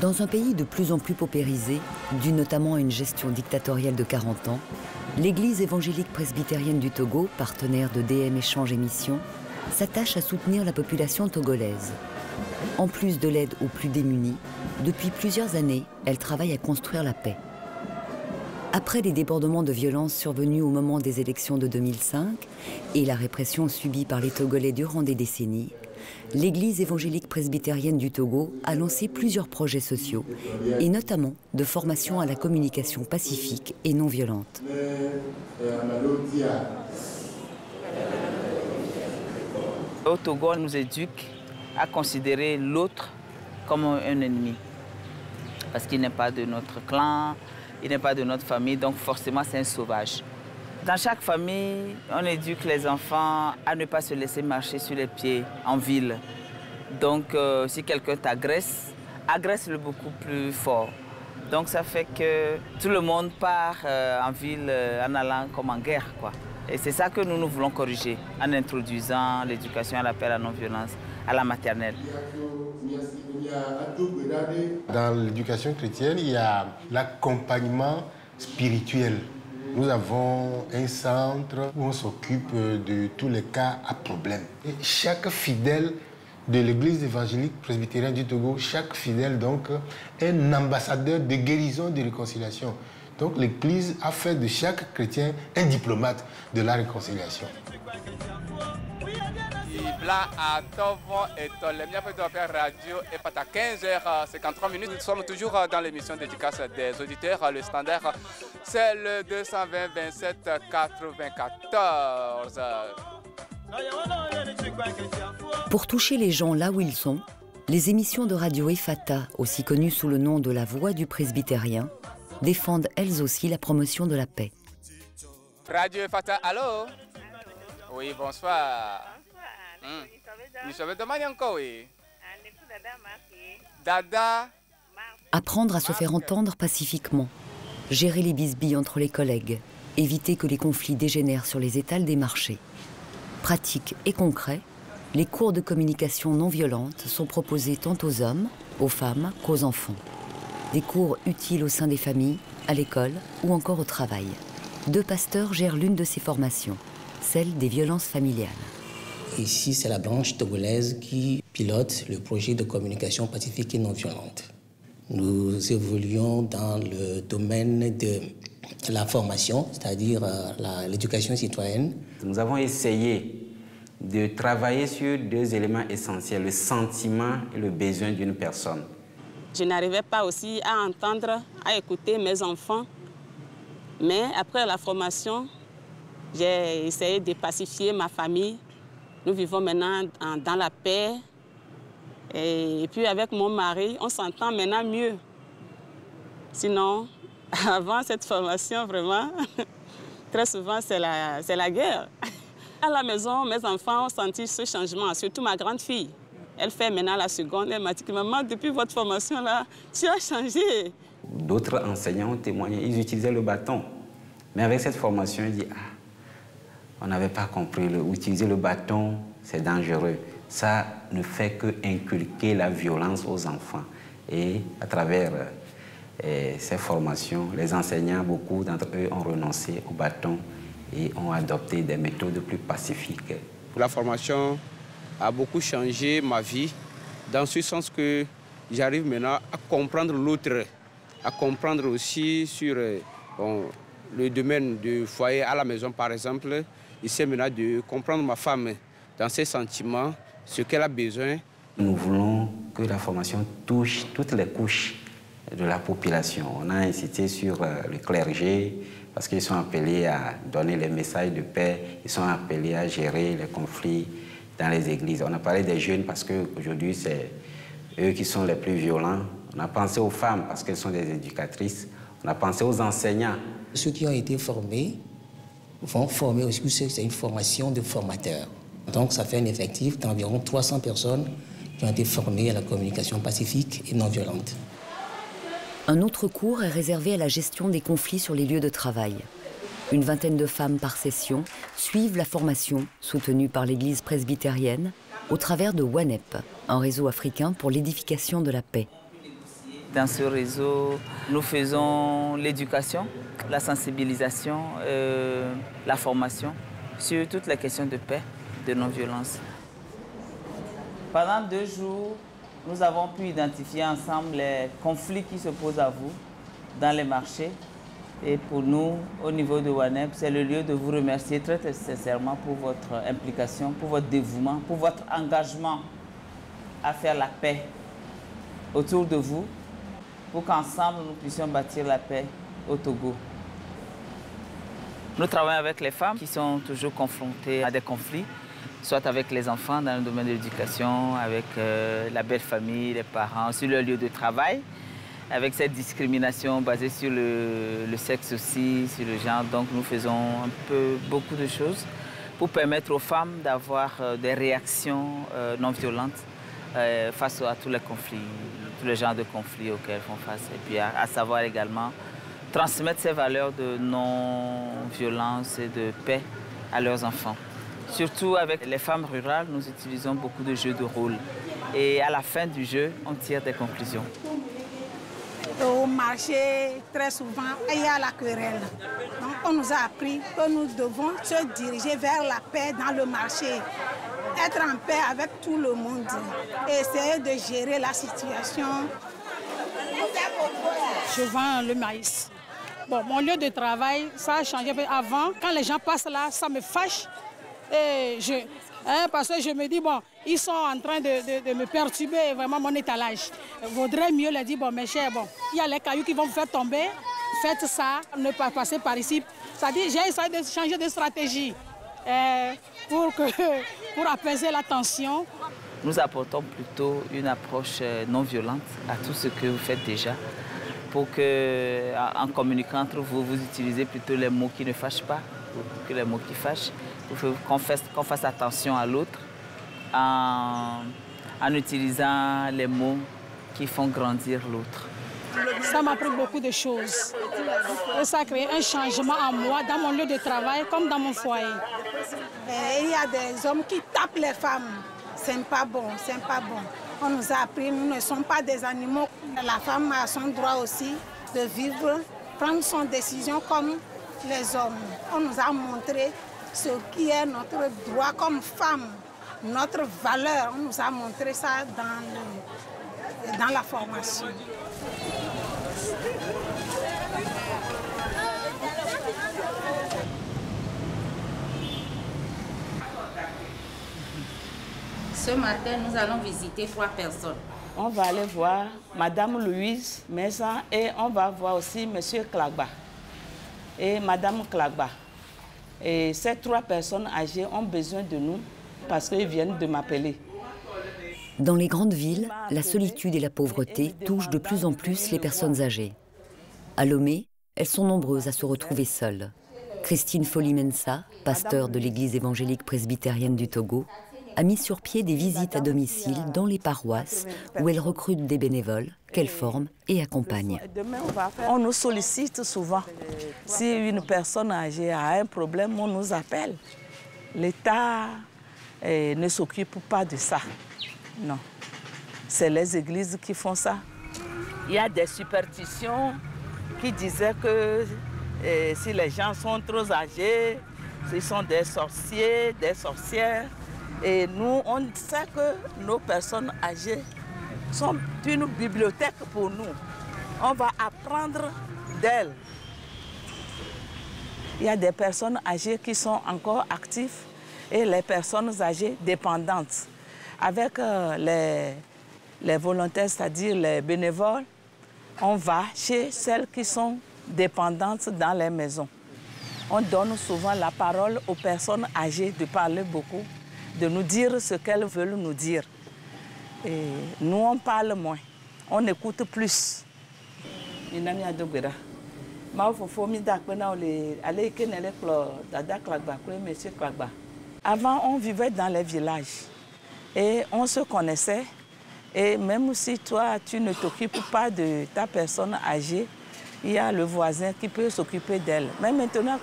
Dans un pays de plus en plus paupérisé, dû notamment à une gestion dictatoriale de 40 ans, l'Église évangélique presbytérienne du Togo, partenaire de DM Échange et Mission, s'attache à soutenir la population togolaise. En plus de l'aide aux plus démunis, depuis plusieurs années, elle travaille à construire la paix. Après les débordements de violence survenus au moment des élections de 2005 et la répression subie par les Togolais durant des décennies, l'Église évangélique presbytérienne du Togo a lancé plusieurs projets sociaux, et notamment de formation à la communication pacifique et non violente. Au Togo, on nous éduque à considérer l'autre comme un ennemi, parce qu'il n'est pas de notre clan, il n'est pas de notre famille, donc forcément c'est un sauvage. Dans chaque famille, on éduque les enfants à ne pas se laisser marcher sur les pieds en ville. Donc si quelqu'un t'agresse, agresse-le beaucoup plus fort. Donc ça fait que tout le monde part en ville en allant comme en guerre, quoi. Et c'est ça que nous voulons corriger en introduisant l'éducation à la paix, à la non-violence, à la maternelle. Dans l'éducation chrétienne, il y a l'accompagnement spirituel. Nous avons un centre où on s'occupe de tous les cas à problème. Et chaque fidèle de l'église évangélique presbytérienne du Togo, chaque fidèle donc est un ambassadeur de guérison, de réconciliation. Donc l'église a fait de chaque chrétien un diplomate de la réconciliation. Radio est à 15h53. Nous sommes toujours dans l'émission dédicace des auditeurs. Le standard, c'est le 220 27 94. Pour toucher les gens là où ils sont, les émissions de radio Ephata, aussi connues sous le nom de la Voix du Presbytérien, défendent elles aussi la promotion de la paix. Radio Ephata, allô? Oui, bonsoir. Dada. Apprendre à se faire entendre pacifiquement, gérer les bisbilles entre les collègues, éviter que les conflits dégénèrent sur les étals des marchés. Pratiques et concrets, les cours de communication non violente sont proposés tant aux hommes, aux femmes qu'aux enfants. Des cours utiles au sein des familles, à l'école ou encore au travail. 2 pasteurs gèrent l'une de ces formations, celle des violences familiales. Ici, c'est la branche togolaise qui pilote le projet de communication pacifique et non violente. Nous évoluons dans le domaine de la formation, c'est-à-dire l'éducation citoyenne. Nous avons essayé de travailler sur 2 éléments essentiels, le sentiment et le besoin d'une personne. Je n'arrivais pas aussi à entendre, à écouter mes enfants, mais après la formation, j'ai essayé de pacifier ma famille. Nous vivons maintenant dans la paix. Et puis avec mon mari, on s'entend maintenant mieux. Sinon, avant cette formation, vraiment, très souvent, c'est la guerre. À la maison, mes enfants ont senti ce changement, surtout ma grande fille. Elle fait maintenant la seconde. Elle m'a dit que maman, depuis votre formation, là, tu as changé. D'autres enseignants ont témoigné, ils utilisaient le bâton. Mais avec cette formation, ils disent, on n'avait pas compris, utiliser le bâton, c'est dangereux. Ça ne fait qu'inculquer la violence aux enfants. Et à travers ces formations, les enseignants, beaucoup d'entre eux ont renoncé au bâton et ont adopté des méthodes plus pacifiques. La formation a beaucoup changé ma vie, dans ce sens que j'arrive maintenant à comprendre l'autre, à comprendre aussi sur le domaine du foyer à la maison, par exemple. J'essaie maintenant de comprendre ma femme dans ses sentiments, ce qu'elle a besoin. Nous voulons que la formation touche toutes les couches de la population. On a incité sur le clergé, parce qu'ils sont appelés à donner les messages de paix, ils sont appelés à gérer les conflits dans les églises. On a parlé des jeunes parce qu'aujourd'hui, c'est eux qui sont les plus violents. On a pensé aux femmes parce qu'elles sont des éducatrices. On a pensé aux enseignants. Ceux qui ont été formés vont former aussi, c'est une formation de formateurs. Donc ça fait un effectif d'environ 300 personnes qui ont été formées à la communication pacifique et non violente. Un autre cours est réservé à la gestion des conflits sur les lieux de travail. Une vingtaine de femmes par session suivent la formation soutenue par l'Église presbytérienne au travers de WANEP, un réseau africain pour l'édification de la paix. Dans ce réseau, nous faisons l'éducation, la sensibilisation, la formation sur toutes les questions de paix, de non-violence. Pendant 2 jours, nous avons pu identifier ensemble les conflits qui se posent à vous dans les marchés. Et pour nous, au niveau de WANEP, c'est le lieu de vous remercier très, très sincèrement pour votre implication, pour votre dévouement, pour votre engagement à faire la paix autour de vous, pour qu'ensemble nous puissions bâtir la paix au Togo. Nous travaillons avec les femmes qui sont toujours confrontées à des conflits, soit avec les enfants dans le domaine de l'éducation, avec la belle famille, les parents, sur leur lieu de travail, avec cette discrimination basée sur le sexe aussi, sur le genre. Donc nous faisons beaucoup de choses pour permettre aux femmes d'avoir des réactions non violentes face à tous les conflits, tous les genres de conflits auxquels elles font face. Et puis à savoir également transmettre ces valeurs de non-violence et de paix à leurs enfants. Surtout avec les femmes rurales, nous utilisons beaucoup de jeux de rôle. Et à la fin du jeu, on tire des conclusions. Au marché, très souvent, il y a la querelle. Donc, on nous a appris que nous devons se diriger vers la paix dans le marché, être en paix avec tout le monde et essayer de gérer la situation. Je vends le maïs. Bon, mon lieu de travail, ça a changé. Avant, quand les gens passent là, ça me fâche. Et parce que je me dis, bon, ils sont en train de me perturber vraiment mon étalage. Il vaudrait mieux leur dire, bon, mes chers, bon, il y a les cailloux qui vont vous faire tomber, faites ça, ne pas passer par ici. C'est-à-dire, j'ai essayé de changer de stratégie pour apaiser la tension. Nous apportons plutôt une approche non violente à tout ce que vous faites déjà, pour que, en communiquant entre vous, vous utilisez plutôt les mots qui ne fâchent pas que les mots qui fâchent. Il faut qu'on fasse attention à l'autre en utilisant les mots qui font grandir l'autre. Ça m'a appris beaucoup de choses. Et ça a créé un changement en moi, dans mon lieu de travail comme dans mon foyer. Et il y a des hommes qui tapent les femmes. C'est pas bon, c'est pas bon. On nous a appris, nous ne sommes pas des animaux. La femme a son droit aussi de vivre, prendre son décision comme les hommes. On nous a montré ce qui est notre droit comme femme, notre valeur. On nous a montré ça dans la formation. Ce matin, nous allons visiter 3 personnes. On va aller voir Madame Louise Maison et on va voir aussi Monsieur Klagba et Madame Klagba. Et ces 3 personnes âgées ont besoin de nous parce qu'ils viennent de m'appeler. Dans les grandes villes, la solitude et la pauvreté touchent de plus en plus les personnes âgées. À Lomé, elles sont nombreuses à se retrouver seules. Christine Folimensa, pasteur de l'église évangélique presbytérienne du Togo, a mis sur pied des visites à domicile dans les paroisses où elle recrute des bénévoles qu'elle forme et accompagne. On nous sollicite souvent. Si une personne âgée a un problème, on nous appelle. L'État ne s'occupe pas de ça. Non. C'est les églises qui font ça. Il y a des superstitions qui disaient que si les gens sont trop âgés, ce sont des sorciers, des sorcières. Et nous, on sait que nos personnes âgées sont une bibliothèque pour nous. On va apprendre d'elles. Il y a des personnes âgées qui sont encore actives et les personnes âgées dépendantes. Avec les volontaires, c'est-à-dire les bénévoles, on va chez celles qui sont dépendantes dans les maisons. On donne souvent la parole aux personnes âgées de parler beaucoup, de nous dire ce qu'elles veulent nous dire. Et nous, on parle moins, on écoute plus. Avant, on vivait dans les villages et on se connaissait. Et même si toi, tu ne t'occupes pas de ta personne âgée, il y a le voisin qui peut s'occuper d'elle. Mais maintenant,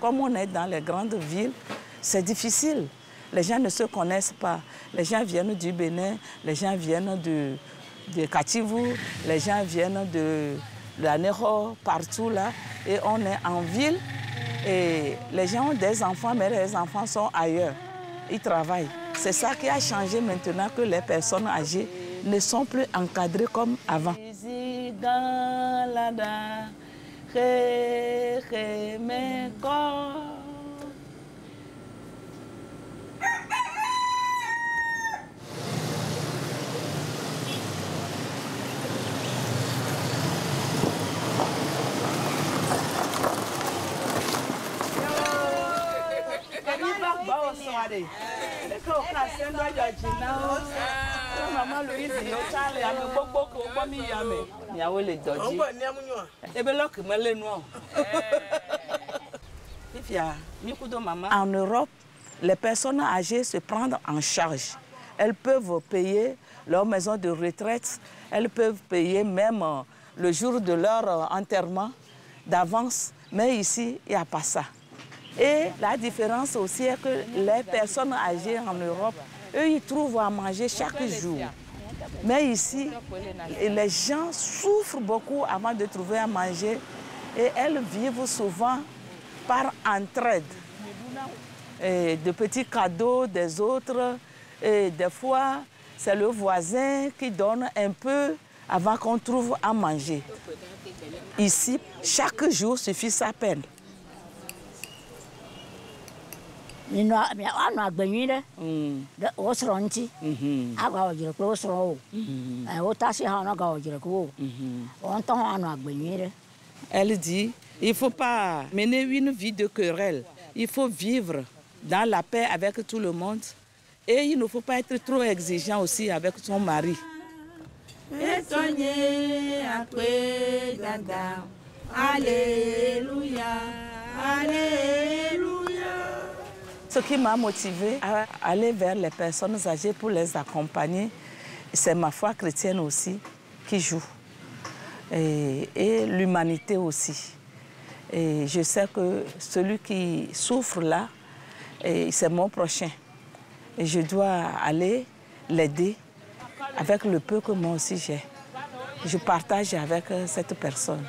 comme on est dans les grandes villes, c'est difficile. Les gens ne se connaissent pas. Les gens viennent du Bénin, les gens viennent de Kativu, les gens viennent de la Nero, partout là, et on est en ville. Et les gens ont des enfants, mais les enfants sont ailleurs. Ils travaillent. C'est ça qui a changé maintenant, que les personnes âgées ne sont plus encadrées comme avant. En Europe, les personnes âgées se prennent en charge. Elles peuvent payer leur maison de retraite, elles peuvent payer même le jour de leur enterrement d'avance, mais ici, il n'y a pas ça. Et la différence aussi est que les personnes âgées en Europe, eux, ils trouvent à manger chaque jour. Mais ici, les gens souffrent beaucoup avant de trouver à manger et elles vivent souvent par entraide. Et de petits cadeaux des autres, et des fois, c'est le voisin qui donne un peu avant qu'on trouve à manger. Ici, chaque jour suffit sa peine. Elle dit, il ne faut pas mener une vie de querelle. Il faut vivre dans la paix avec tout le monde. Et il ne faut pas être trop exigeant aussi avec son mari. Alléluia, Alléluia. Ce qui m'a motivée à aller vers les personnes âgées pour les accompagner, c'est ma foi chrétienne aussi qui joue. Et l'humanité aussi. Et je sais que celui qui souffre là, c'est mon prochain. Et je dois aller l'aider avec le peu que moi aussi j'ai. Je partage avec cette personne.